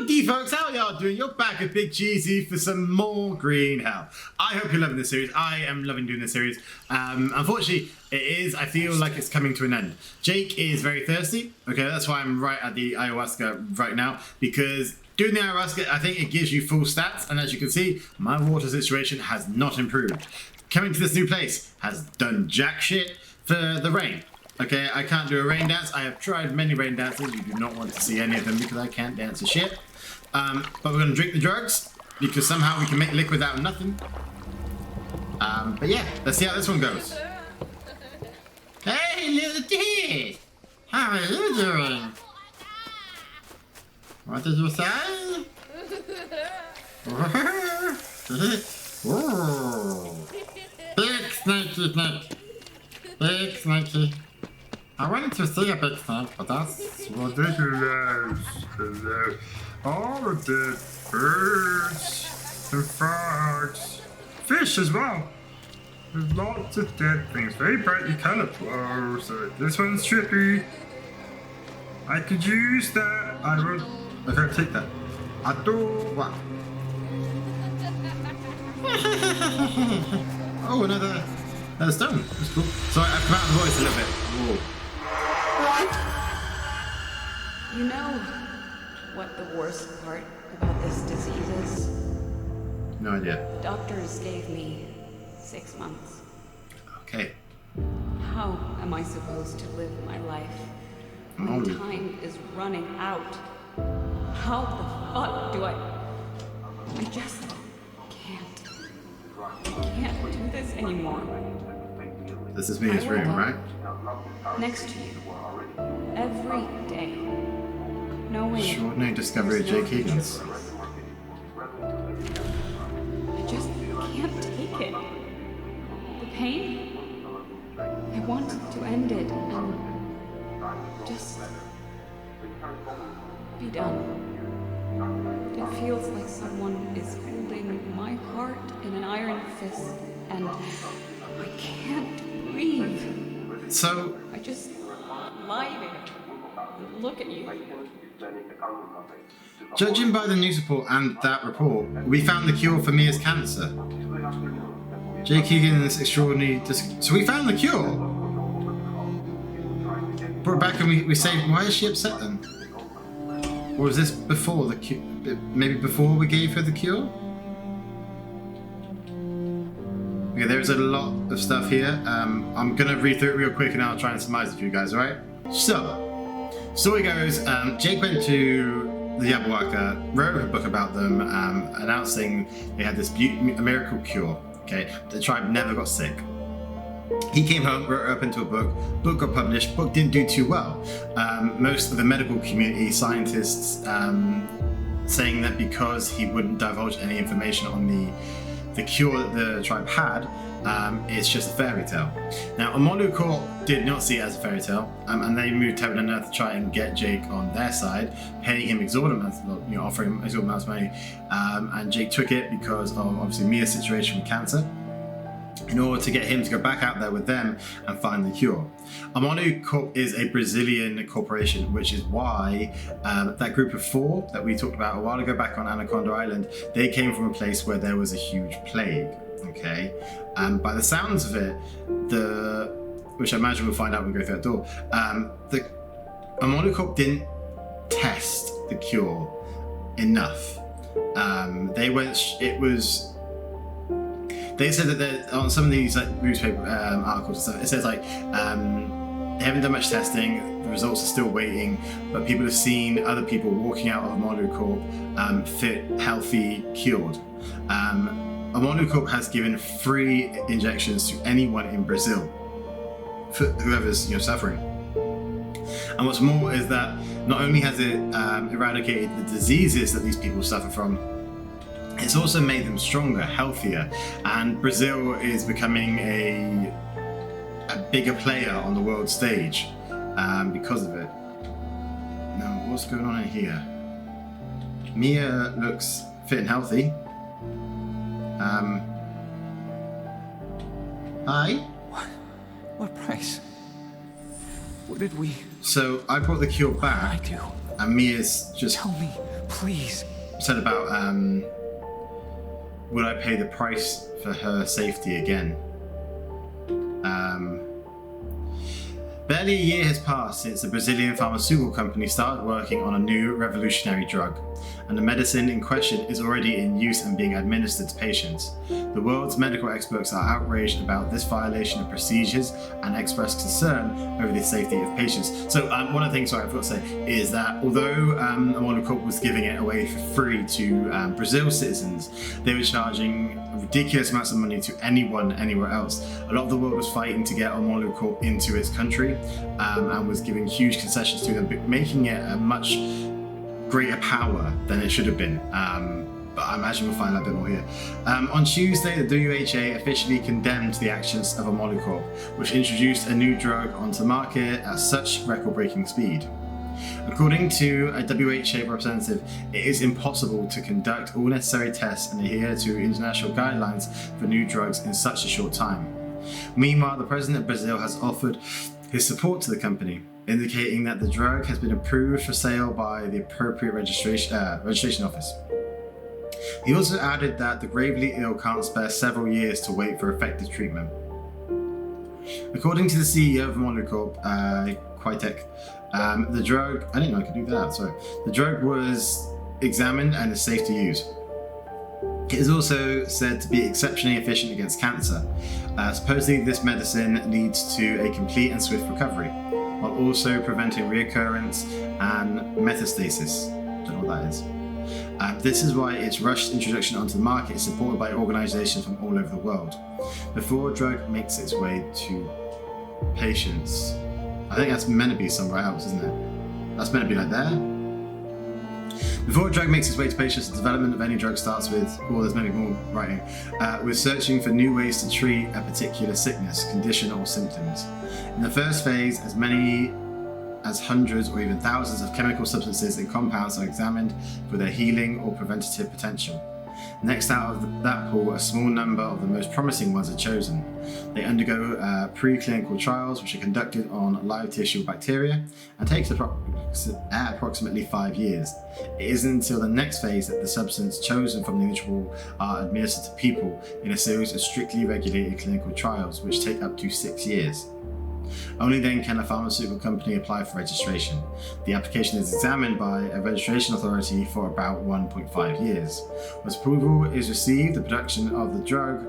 Howdy folks, how y'all doing? You're back at Big CheeZ for some more green hell. I hope you're loving this series. I am loving doing this series. Unfortunately, I feel like it's coming to an end. Jake is very thirsty. Okay, that's why I'm right at the ayahuasca right now, because doing the ayahuasca, I think it gives you full stats, and as you can see, my water situation has not improved. Coming to this new place has done jack shit for the rain. Okay, I can't do a rain dance. I have tried many rain dances. You do not want to see any of them because I can't dance a shit. But we're going to drink the drugs because somehow we can make liquid out of nothing. But yeah, let's see how this one goes. Hey, little kid! How are you doing? What did you say? Whoa. Big snaky snake. Big snaky. I wanted to see a big snake, but that's ridiculous. All of the birds and frogs, fish as well. There's lots of dead things, very brightly colored. Whoa, so this one's trippy. I could use that. I will. Okay, take that. I do what? Oh, another stone. That's cool. Sorry, I've come out of the voice a little bit. Whoa. You know what the worst part about this disease is? No idea. Doctors gave me 6 months. Okay. How am I supposed to live my life when time is running out? How the fuck do I just can't. I can't do this anymore. This is Mia's room, right? Next to you. Every day. Knowing Extraordinary discovery of Jake Higgins. I just can't take it. The pain. I want to end it and just be done. It feels like someone is holding my heart in an iron fist and I can't breathe. So I just lie there and look at you. judging by the news report and that report, we found the cure for Mia's cancer. Jake Higgins extraordinary. So we found the cure. Brought it back and we saved. Why is she upset then? Or was this before the cure? Maybe before we gave her the cure? Okay, there's a lot of stuff here. I'm gonna read through it real quick and I'll try and surmise it for you guys, alright? So, story goes, Jake went to the Yabuaka, wrote a book about them, announcing they had this a miracle cure, okay? The tribe never got sick. He came home, wrote it up into a book got published, book didn't do too well. Most of the medical community, scientists, saying that because he wouldn't divulge any information on the cure that the tribe had, it's just a fairy tale. Now, Omolu Court did not see it as a fairy tale, and they moved heaven and earth to try and get Jake on their side, paying him exorbitant amounts, offering him exorbitant amounts of money, and Jake took it because of obviously Mia's situation with cancer, in order to get him to go back out there with them and find the cure. Omolu Corp is a Brazilian corporation, which is why that group of 4 that we talked about a while ago back on Anaconda Island, they came from a place where there was a huge plague, okay? By the sounds of it, which I imagine we'll find out when we go through that door, the Omolu Corp didn't test the cure enough. They said that on some of these newspaper articles and stuff, it says they haven't done much testing, the results are still waiting, but people have seen other people walking out of Omolu Corp fit, healthy, cured. Omolu Corp has given free injections to anyone in Brazil, for whoever's suffering. And what's more is that not only has it eradicated the diseases that these people suffer from, it's also made them stronger, healthier, and Brazil is becoming a bigger player on the world stage because of it. Now, what's going on in here? Mia looks fit and healthy. Hi? What price? What did we... So, I brought the cure back, I do. and Mia's just... Tell me, Please. Said about, would I pay the price for her safety again? Barely a year has passed since the Brazilian pharmaceutical company started working on a new revolutionary drug, and the medicine in question is already in use and being administered to patients. The world's medical experts are outraged about this violation of procedures and express concern over the safety of patients. So one of the things I forgot to say is that although Monocorp was giving it away for free to Brazil citizens, they were charging ridiculous amounts of money to anyone anywhere else. A lot of the world was fighting to get Monocorp into its country and was giving huge concessions to them, making it a much greater power than it should have been. But I imagine we'll find out a bit more here. On Tuesday, the WHO officially condemned the actions of Monocorp, which introduced a new drug onto the market at such record-breaking speed. According to a WHO representative, it is impossible to conduct all necessary tests and adhere to international guidelines for new drugs in such a short time. Meanwhile, the president of Brazil has offered his support to the company, indicating that the drug has been approved for sale by the appropriate registration office. He also added that the gravely ill can't spare several years to wait for effective treatment. According to the CEO of Monocorp, Quitek, the drug, I didn't know I could do that, sorry. The drug was examined and is safe to use. It is also said to be exceptionally efficient against cancer. Supposedly this medicine leads to a complete and swift recovery, while also preventing reoccurrence and metastasis. Don't know what that is. This is why its rushed introduction onto the market is supported by organisations from all over the world. Before a drug makes its way to patients, I think that's meant to be somewhere else, isn't it? That's meant to be like there. Before a drug makes its way to patients, the development of any drug starts with, there's many more writing, with searching for new ways to treat a particular sickness, condition, or symptoms. In the first phase, as many as hundreds or even thousands of chemical substances and compounds are examined for their healing or preventative potential. Next, out of that pool, a small number of the most promising ones are chosen. They undergo preclinical trials, which are conducted on live tissue bacteria, and takes approximately 5 years. It isn't until the next phase that the substance chosen from the individual are administered to people in a series of strictly regulated clinical trials, which take up to 6 years. Only then can a pharmaceutical company apply for registration. The application is examined by a registration authority for about 1.5 years. Once approval is received, the production of the drug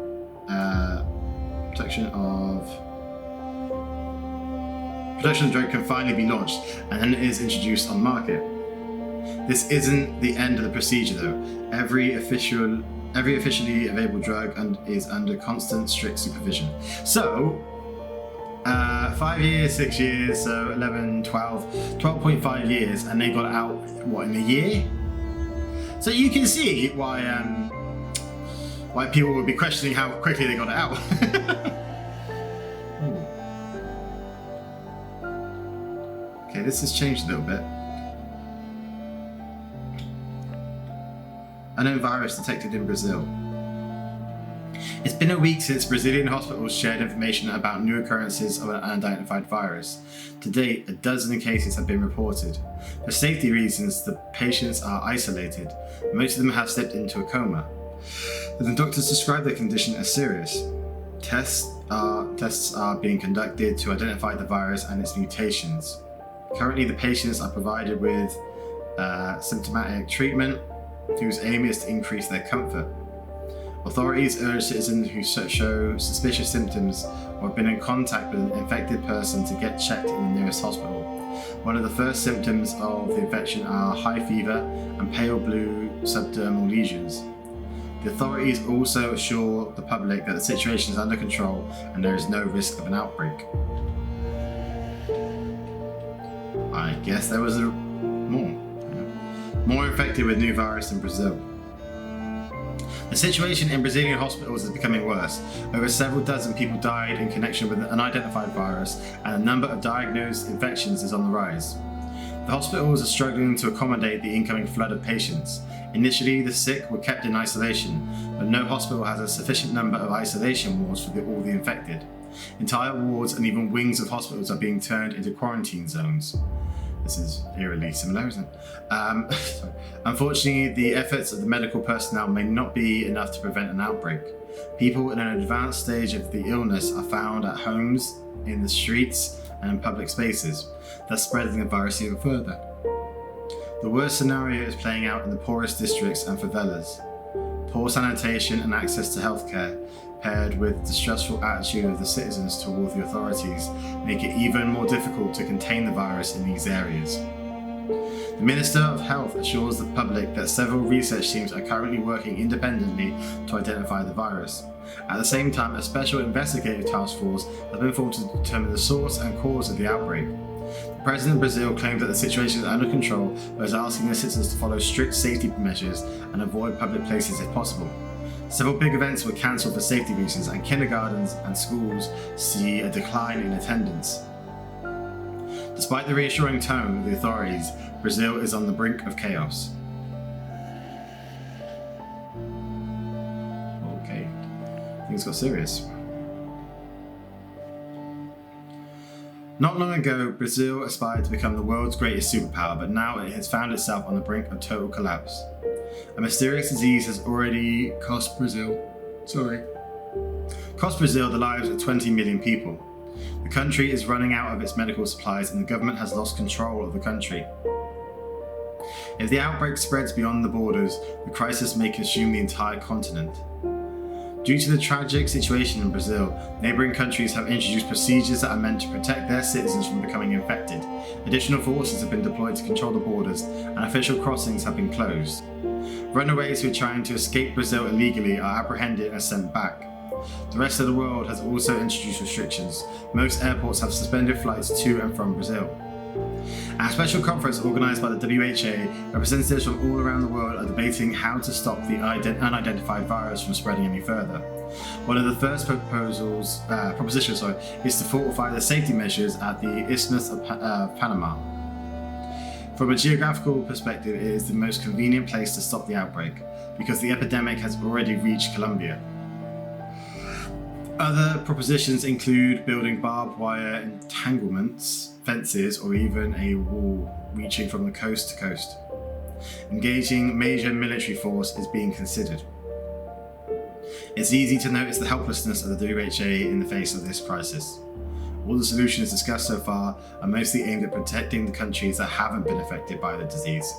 can finally be launched, and then it is introduced on the market. This isn't the end of the procedure though. Every officially available drug is under constant strict supervision. So 5 years, 6 years, so 11, 12.5 years, and they got it out, what, in a year? So you can see why people would be questioning how quickly they got it out. Okay, this has changed a little bit. Unknown virus detected in Brazil. It's been a week since Brazilian hospitals shared information about new occurrences of an unidentified virus. To date, a dozen cases have been reported. For safety reasons, the patients are isolated. Most of them have slipped into a coma. The doctors describe their condition as serious. Tests are being conducted to identify the virus and its mutations. Currently, the patients are provided with symptomatic treatment, whose aim is to increase their comfort. Authorities urge citizens who show suspicious symptoms or have been in contact with an infected person to get checked in the nearest hospital. One of the first symptoms of the infection are high fever and pale blue subdermal lesions. The authorities also assure the public that the situation is under control and there is no risk of an outbreak. I guess there was more infected with new virus in Brazil. The situation in Brazilian hospitals is becoming worse. Over several dozen people died in connection with an unidentified virus, and the number of diagnosed infections is on the rise. The hospitals are struggling to accommodate the incoming flood of patients. Initially, the sick were kept in isolation, but no hospital has a sufficient number of isolation wards for all the infected. Entire wards and even wings of hospitals are being turned into quarantine zones. This is eerily similar, isn't it? Sorry. Unfortunately, the efforts of the medical personnel may not be enough to prevent an outbreak. People in an advanced stage of the illness are found at homes, in the streets, and in public spaces, thus spreading the virus even further. The worst scenario is playing out in the poorest districts and favelas. Poor sanitation and access to healthcare, paired with the distrustful attitude of the citizens toward the authorities, make it even more difficult to contain the virus in these areas. The Minister of Health assures the public that several research teams are currently working independently to identify the virus. At the same time, a special investigative task force has been formed to determine the source and cause of the outbreak. The President of Brazil claimed that the situation is under control, but is asking the citizens to follow strict safety measures and avoid public places if possible. Several big events were cancelled for safety reasons, and kindergartens and schools see a decline in attendance. Despite the reassuring tone of the authorities, Brazil is on the brink of chaos. Okay, things got serious. Not long ago, Brazil aspired to become the world's greatest superpower, but now it has found itself on the brink of total collapse. A mysterious disease has already cost Brazil the lives of 20 million people. The country is running out of its medical supplies and the government has lost control of the country. If the outbreak spreads beyond the borders, the crisis may consume the entire continent. Due to the tragic situation in Brazil, neighbouring countries have introduced procedures that are meant to protect their citizens from becoming infected. Additional forces have been deployed to control the borders, and official crossings have been closed. Runaways who are trying to escape Brazil illegally are apprehended and sent back. The rest of the world has also introduced restrictions. Most airports have suspended flights to and from Brazil. At a special conference organised by the WHO, representatives from all around the world are debating how to stop the unidentified virus from spreading any further. One of the first propositions is to fortify the safety measures at the Isthmus of Panama. From a geographical perspective, it is the most convenient place to stop the outbreak, because the epidemic has already reached Colombia. Other propositions include building barbed wire entanglements, fences, or even a wall reaching from the coast to coast. Engaging major military force is being considered. It's easy to notice the helplessness of the WHO in the face of this crisis. All the solutions discussed so far are mostly aimed at protecting the countries that haven't been affected by the disease.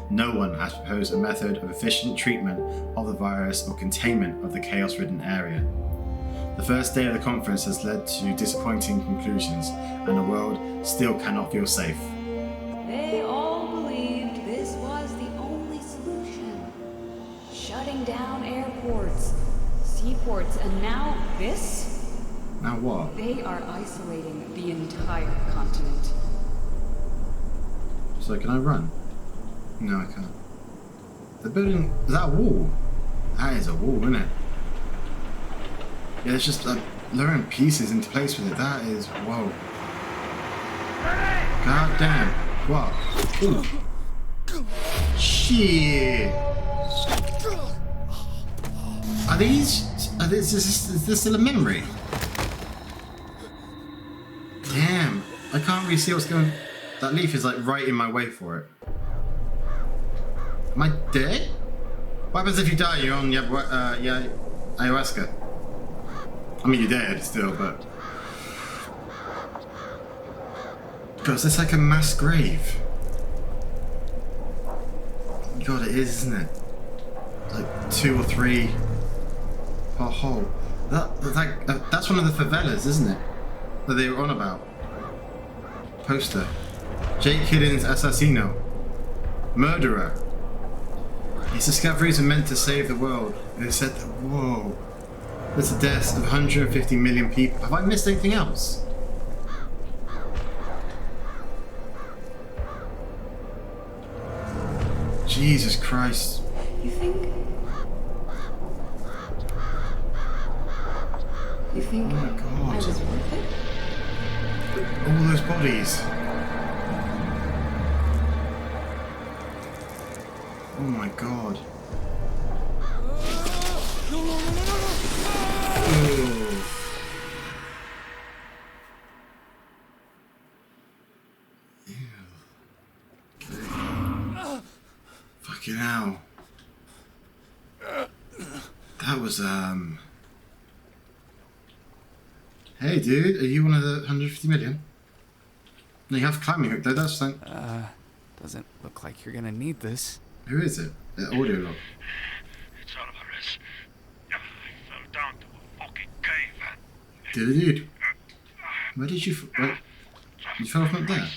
No one has proposed a method of efficient treatment of the virus or containment of the chaos-ridden area. The first day of the conference has led to disappointing conclusions, and the world still cannot feel safe. They all believed this was the only solution. Shutting down airports, seaports, and now this? Now what? They are isolating the entire continent. So can I run? No, I can't. The building... Is that a wall? That is a wall, isn't it? Yeah, it's just lowering pieces into place with it. That is... Whoa. God damn. What? Ooh. Shit. Are these... Is this still a memory? Damn. I can't really see what's going... That leaf is like right in my way for it. Am I dead? What happens if you die? You're on ayahuasca. I mean, you're dead still, but... God, is this like a mass grave? God, it is, isn't it? Like 2 or 3 per hole. That's one of the favelas, isn't it? That they were on about. Poster. Jake Hidden's assassino. Murderer. His discoveries were meant to save the world. And it said that, whoa. There's the deaths of 150 million people. Have I missed anything else? Jesus Christ. You think Oh my God. I was worth it? All those bodies. Oh my God. Ooh. Ew. Fucking hell. That was, Hey, dude, are you one of the 150 million? No, you have climbing hook, though, that's fine. Doesn't look like you're gonna need this. Who is it? The audio log. It's Alvarez. I fell down to a fucking cave. Dude. Where did you... Where, you fell from up there? I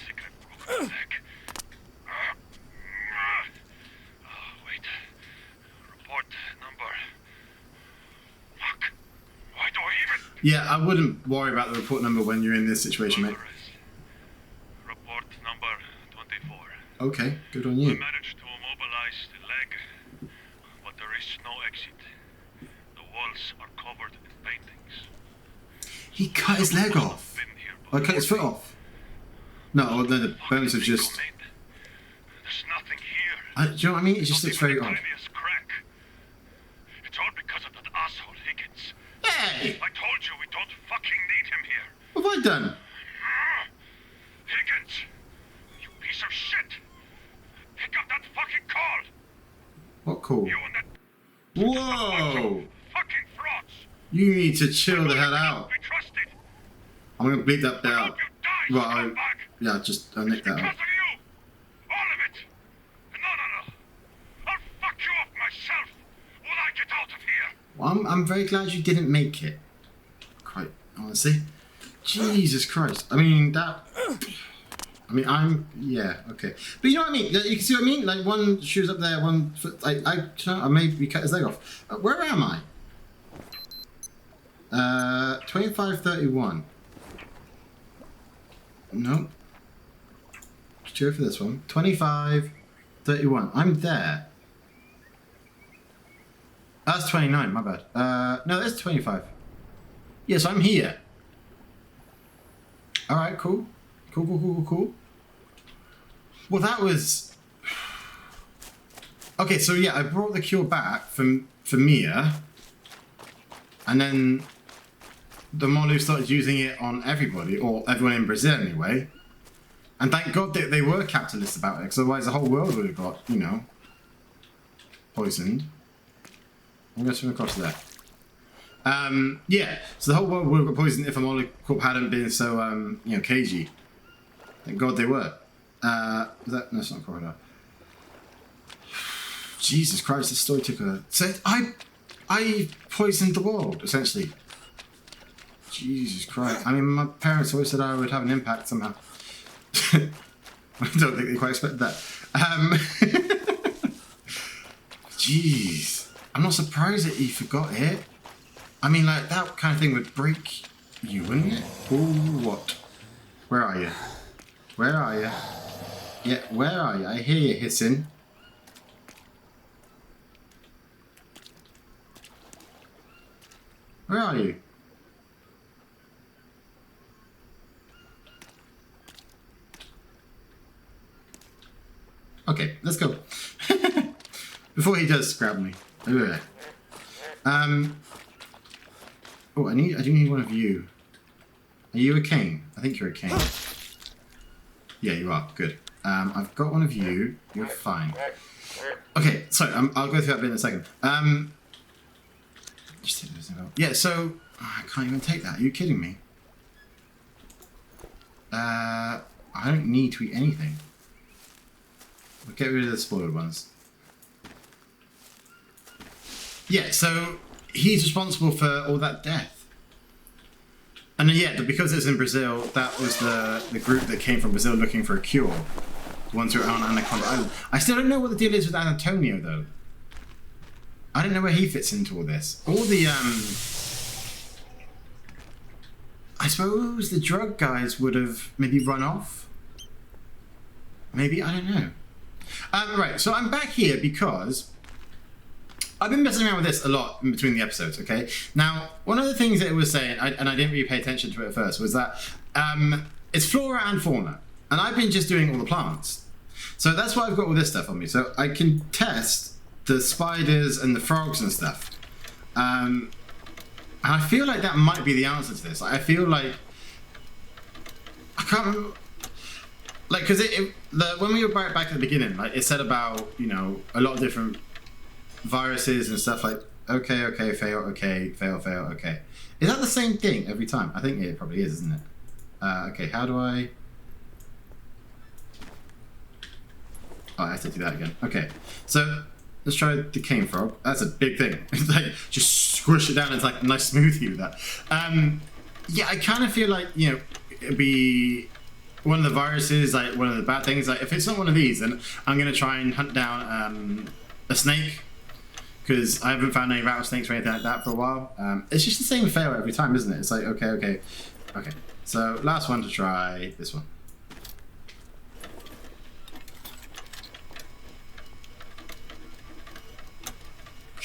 think I broke my leg. Wait. Report number. Fuck. Why do I even... Yeah, I wouldn't worry about the report number when you're in this situation, mate. Report number 24. Okay, good on I you. managed to immobilize the leg, but there is no exit. The walls are covered in paintings. He cut his leg off. Been here I cut his foot off. No, then the bones have just... There's nothing here. Do you know what I mean? It just looks very odd. Tiniest crack. It's all because of that asshole Higgins. Hey! I told you we don't fucking need him here. What have I done? Higgins, you piece of shit. Pick up that fucking call. What call? You and that Whoa! fucking frauds. You need to chill the hell out. Be trusted. I'm gonna bleep that bit I out. hope you die, Well, I... scumbag. Yeah, I nicked that Because out. of you. All of it. No. I'll fuck you up myself when I get out of here. Well, I'm very glad you didn't make it. Quite honestly. Jesus Christ. I mean, that... Yeah, okay. But you know what I mean? You can see what I mean? Like, one shoe's up there, one foot... I maybe cut his leg off. Where am I? 2531. No. Let's go for this one. 2531. I'm there. That's 29, my bad. No, that's 25. Yes, I'm here. Alright, cool. Cool. Well, that was... Okay, so yeah, I brought the cure back for Mia. And then the Molu started using it on everybody, or everyone in Brazil anyway. And thank God that they were capitalist about it, because otherwise the whole world would have got, you know, poisoned. I'm going to swim across there. Yeah, so the whole world would have got poisoned if a Molecorp hadn't been so, you know, cagey. Thank God they were. No, it's not a crocodile. Jesus Christ, this story took a... So I poisoned the world, essentially. Jesus Christ. I mean, my parents always said I would have an impact somehow. I don't think they quite expected that. Jeez. I'm not surprised that he forgot it. I mean, like, that kind of thing would break you, wouldn't it? Ooh, what? Where are you? Where are you? Yeah, where are you? I hear you hissing. Where are you? Okay, let's go. Before he does grab me. Oh, I do need one of you. Are you a king? I think you're a king. Yeah, you are. Good. I've got one of you. You're fine. Okay, sorry. I'll go through that bit in a second. Just take this out. Yeah, so... I can't even take that. Are you kidding me? I don't need to eat anything. We'll get rid of the spoiled ones. Yeah, so he's responsible for all that death. And then, yeah, because it's in Brazil, that was the group that came from Brazil looking for a cure. The ones who are on Anaconda Island. I still don't know what the deal is with Antonio, though. I don't know where he fits into all this. All the, I suppose the drug guys would have maybe run off. Maybe, I don't know. Right, so I'm back here because I've been messing around with this a lot in between the episodes, okay? Now, one of the things that it was saying, and I didn't really pay attention to it at first, was that it's flora and fauna. And I've been just doing all the plants. So that's why I've got all this stuff on me. So I can test the spiders and the frogs and stuff. And I feel like that might be the answer to this. I feel like... I can't remember... like, because when we were back at the beginning, like, it said about, you know, a lot of different viruses and stuff, like, okay, fail, okay. Is that the same thing every time? I think it probably is, isn't it? Okay, how do I... Oh, I have to do that again. Okay, so let's try the cane frog. That's a big thing. It's like, just squish it down. It's like a nice smoothie with that. Yeah, I kind of feel like, you know, it'd be one of the viruses, like one of the bad things. Like, if it's not one of these, then I'm going to try and hunt down a snake, because I haven't found any rattlesnakes or anything like that for a while. It's just the same fail every time, isn't it? It's like, okay. So last one to try, this one.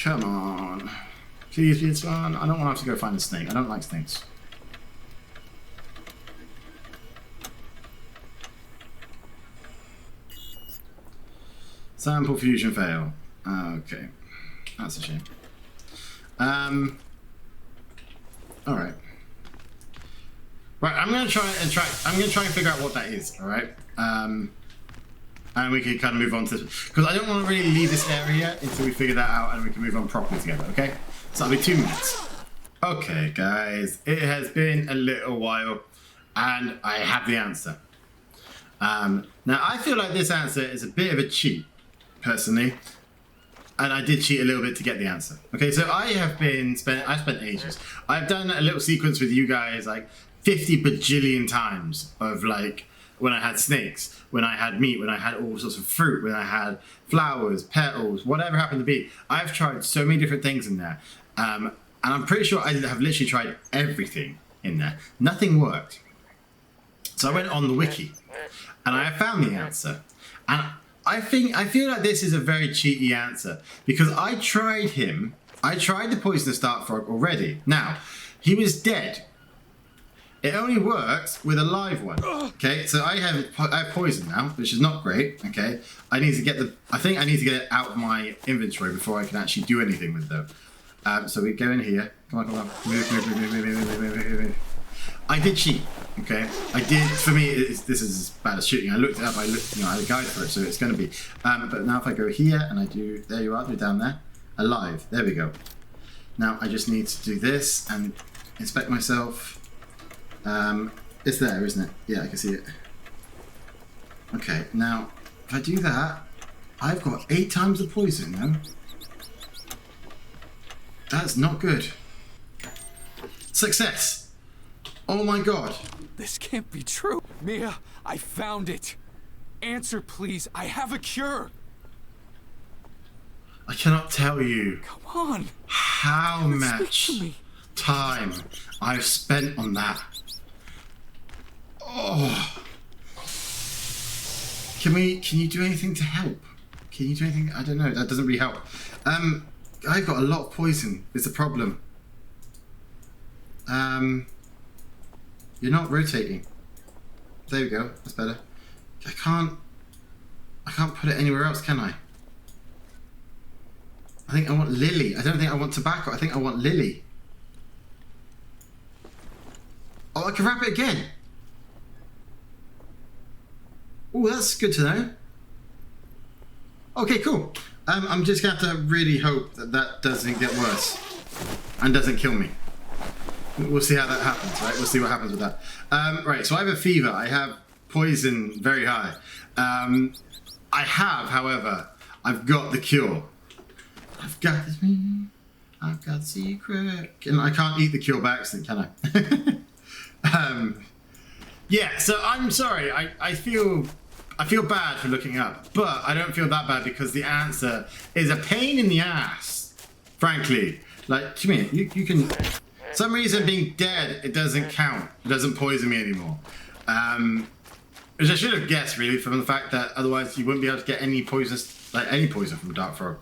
Come on. Please be this one. I don't want to have to go find a snake. I don't like snakes. Sample fusion fail. Okay. That's a shame. Alright. Right, I'm gonna try and figure out what that is, alright? And we can kind of move on to this, because I don't want to really leave this area until we figure that out and we can move on properly together, okay? So that'll be 2 minutes. Okay, guys, it has been a little while, and I have the answer. Now, I feel like this answer is a bit of a cheat, personally, and I did cheat a little bit to get the answer. Okay, so I spent ages. I've done a little sequence with you guys like 50 bajillion times of like, when I had snakes, when I had meat, when I had all sorts of fruit, when I had flowers, petals, whatever happened to be. I've tried so many different things in there. And I'm pretty sure I have literally tried everything in there. Nothing worked. So I went on the wiki and I found the answer. And I feel like this is a very cheaty answer, because I tried the poisonous dart frog already. Now, he was dead. It only works with a live one. Okay, so I have poison now, which is not great. Okay, I think I need to get it out of my inventory before I can actually do anything with them. So we go in here. Come on. Move. I did cheat. Okay, I did. For me, this is as bad as shooting. I looked it up. I had a guide for it, so it's going to be. But now if I go here and I do, there you are. They're down there. Alive. There we go. Now I just need to do this and inspect myself. It's there, isn't it? Yeah, I can see it. Okay, now, if I do that, I've got 8 times the poison, though. That's not good. Success! Oh my god. This can't be true. Mia, I found it. Answer, please. I have a cure. I cannot tell you Come on. how Speak to much me. time I've spent on that. Oh. Can you do anything to help? Can you do anything? I don't know. That doesn't really help. I've got a lot of poison. It's a problem. You're not rotating. There we go. That's better. I can't put it anywhere else, can I? I think I want Lily. I don't think I want tobacco. I think I want Lily. Oh, I can wrap it again. Oh, that's good to know. Okay, cool. I'm just gonna have to really hope that that doesn't get worse and doesn't kill me. We'll see how that happens, right? We'll see what happens with that. Right, so I have a fever. I have poison very high. I have, however, I've got the cure. I've got the secret. And I can't eat the cure by accident, can I? Yeah, so I'm sorry. I feel bad for looking up, but I don't feel that bad because the answer is a pain in the ass, frankly. Like, come here, you can... For some reason, being dead, it doesn't count. It doesn't poison me anymore. Which I should have guessed, really, from the fact that otherwise you wouldn't be able to get any poison from a dart frog.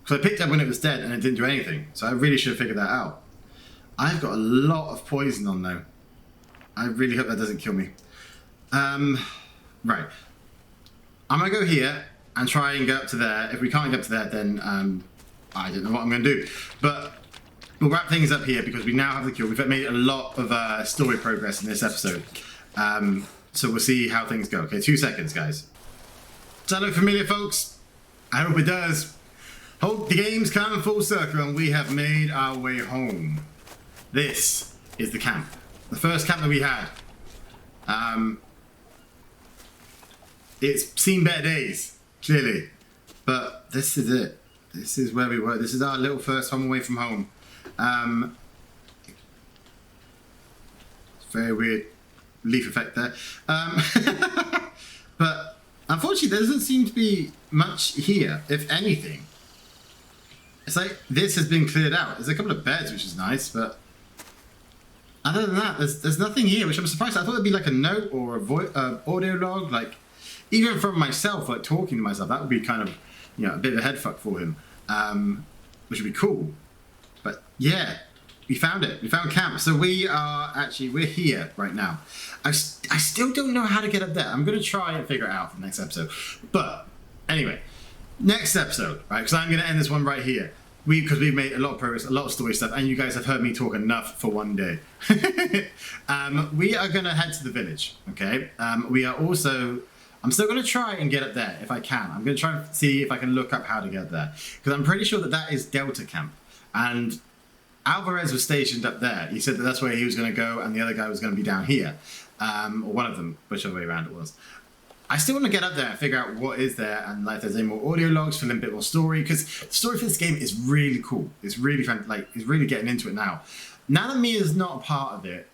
Because I picked up when it was dead and it didn't do anything. So I really should have figured that out. I've got a lot of poison on, though. I really hope that doesn't kill me. Right. I'm going to go here and try and get up to there. If we can't get up to there, then I don't know what I'm going to do. But we'll wrap things up here because we now have the cure. We've made a lot of story progress in this episode. So we'll see how things go. Okay, 2 seconds, guys. Does that look familiar, folks? I hope it does. Hope the game's come full circle and we have made our way home. This is the camp. The first camp that we had. It's seen better days, clearly. But this is it. This is where we were. This is our little first home away from home. It's very weird leaf effect there. But unfortunately, there doesn't seem to be much here, if anything. It's like this has been cleared out. There's a couple of beds, which is nice, but other than that, there's nothing here, which I'm surprised. I thought it'd be like a note or a audio log, like even from myself, like talking to myself. That would be kind of, you know, a bit of a head fuck for him, which would be cool. But yeah, we found it. We found camp. So we're here right now. I still don't know how to get up there. I'm gonna try and figure it out for the next episode. But anyway, next episode, right? Because I'm gonna end this one right here. Because we've made a lot of progress, a lot of story stuff, and you guys have heard me talk enough for one day. We are gonna head to the village. Okay. We are also. I'm still going to try and get up there if I can. I'm going to try and see if I can look up how to get there. Because I'm pretty sure that that is Delta Camp. And Alvarez was stationed up there. He said that that's where he was going to go and the other guy was going to be down here. Or one of them, whichever way around it was. I still want to get up there and figure out what is there and like if there's any more audio logs, fill in a bit more story. Because the story for this game is really cool. It's really fun. Like, it's really getting into it now. Now that Mia's not a part of it,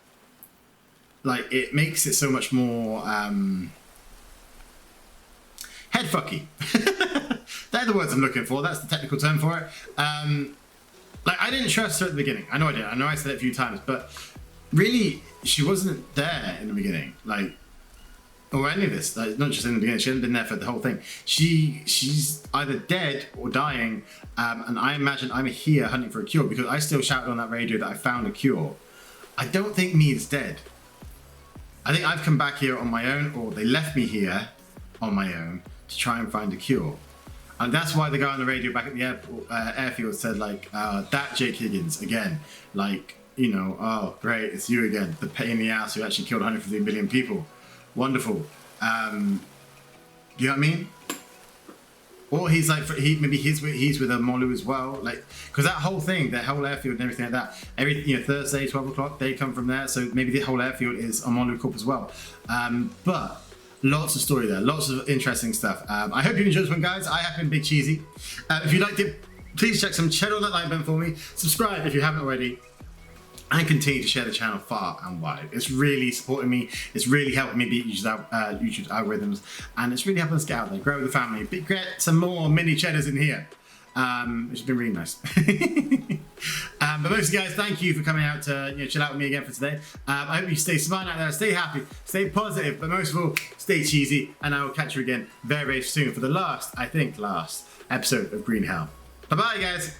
like, it makes it so much more... head fucky. They're the words I'm looking for. That's the technical term for it. Like, I didn't trust her at the beginning. I know I did. I know I said it a few times, but really, she wasn't there in the beginning. Like, or any of this. Like, not just in the beginning. She hasn't been there for the whole thing. She's either dead or dying. And I imagine I'm here hunting for a cure because I still shouted on that radio that I found a cure. I don't think Mia's dead. I think I've come back here on my own, or they left me here on my own to try and find a cure. And that's why the guy on the radio back at the airfield said, like, that Jake Higgins again, like, you know, oh great, it's you again, the pain in the ass who actually killed 150 million people. Wonderful. You know what I mean? Or he's like, maybe he's with a Molu as well, like, because that whole thing, that whole airfield and everything like that, you know, Thursday 12 o'clock they come from there, so maybe the whole airfield is a Molu Corp as well. But lots of story there, lots of interesting stuff. I hope you enjoyed this one, guys. I have been Big CheeZ. If you liked it, please check some cheddar on that like button for me. Subscribe if you haven't already. And continue to share the channel far and wide. It's really supporting me. It's really helping me beat YouTube algorithms. And it's really helping us get out there, grow the family, get some more mini cheddars in here. Which has been really nice. But mostly, guys, thank you for coming out to chill out with me again for today. I hope you stay smart out there, stay happy, stay positive, but most of all, stay cheesy. And I will catch you again very, very soon for the last episode of Green Hell. Bye-bye, guys.